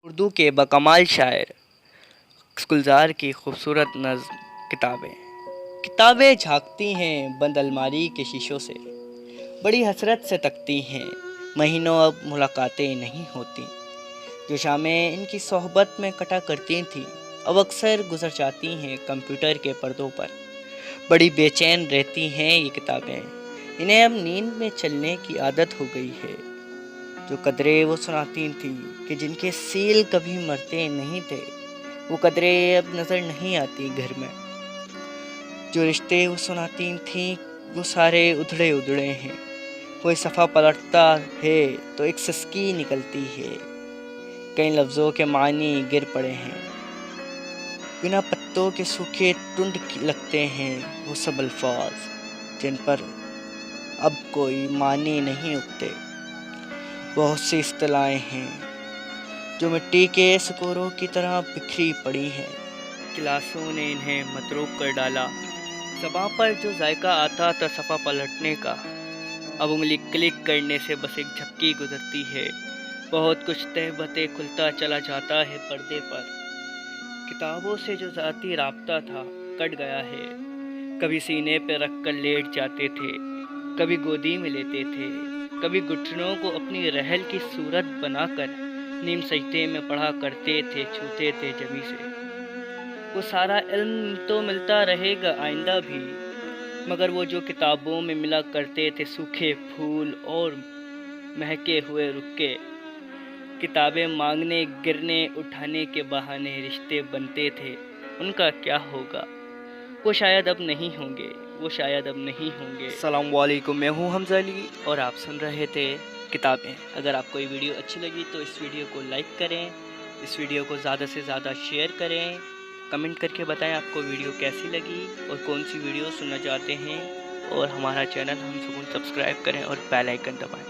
اردو کے بکمال شاعر گلزار کی خوبصورت نظم کتابیں جھانکتی ہیں بند الماری کے شیشوں سے، بڑی حسرت سے تکتی ہیں، مہینوں اب ملاقاتیں نہیں ہوتی، جو شامیں ان کی صحبت میں کٹا کرتی تھیں اب اکثر گزر جاتی ہیں کمپیوٹر کے پردوں پر۔ بڑی بے چین رہتی ہیں یہ کتابیں، انہیں اب نیند میں چلنے کی عادت ہو گئی ہے۔ جو قدرے وہ سناتی تھیں کہ جن کے سیل کبھی مرتے نہیں تھے، وہ قدرے اب نظر نہیں آتی گھر میں۔ جو رشتے وہ سناتی تھیں وہ سارے ادھڑے ادھڑے ہیں، کوئی صفحہ پلٹتا ہے تو ایک سسکی نکلتی ہے، کئی لفظوں کے معنی گر پڑے ہیں، بنا پتوں کے سوکھے ٹنڈ لگتے ہیں وہ سب الفاظ جن پر اب کوئی معنی نہیں اگتے۔ بہت سی اصطلاحیں ہیں جو مٹی کے سکوروں کی طرح بکھری پڑی ہیں، کلاسوں نے انہیں متروک کر ڈالا۔ زباں پر جو ذائقہ آتا تھا صفحہ پلٹنے کا، اب انگلی کلک کرنے سے بس ایک جھپکی گزرتی ہے۔ بہت کچھ تہ بتہ کھلتا چلا جاتا ہے پردے پر، کتابوں سے جو ذاتی رابطہ تھا کٹ گیا ہے۔ کبھی سینے پہ رکھ کر لیٹ جاتے تھے، کبھی گودی میں لیتے تھے، کبھی گھٹنوں کو اپنی رحل کی صورت بنا کر نیم سجدے میں پڑھا کرتے تھے، چھوتے تھے جبیں سے۔ وہ سارا علم تو ملتا رہے گا آئندہ بھی، مگر وہ جو کتابوں میں ملا کرتے تھے سوکھے پھول اور مہکے ہوئے رکے، کتابیں مانگنے گرنے اٹھانے کے بہانے رشتے بنتے تھے، ان کا کیا ہوگا؟ وہ شاید اب نہیں ہوں گے، وہ شاید اب نہیں ہوں گے۔ السلام علیکم، میں ہوں حمزہ علی اور آپ سن رہے تھے کتابیں۔ اگر آپ کو یہ ویڈیو اچھی لگی تو اس ویڈیو کو لائک کریں، اس ویڈیو کو زیادہ سے زیادہ شیئر کریں، کمنٹ کر کے بتائیں آپ کو ویڈیو کیسی لگی اور کون سی ویڈیو سننا چاہتے ہیں، اور ہمارا چینل ہم سبسکرائب کریں اور بیل آئیکن دبائیں۔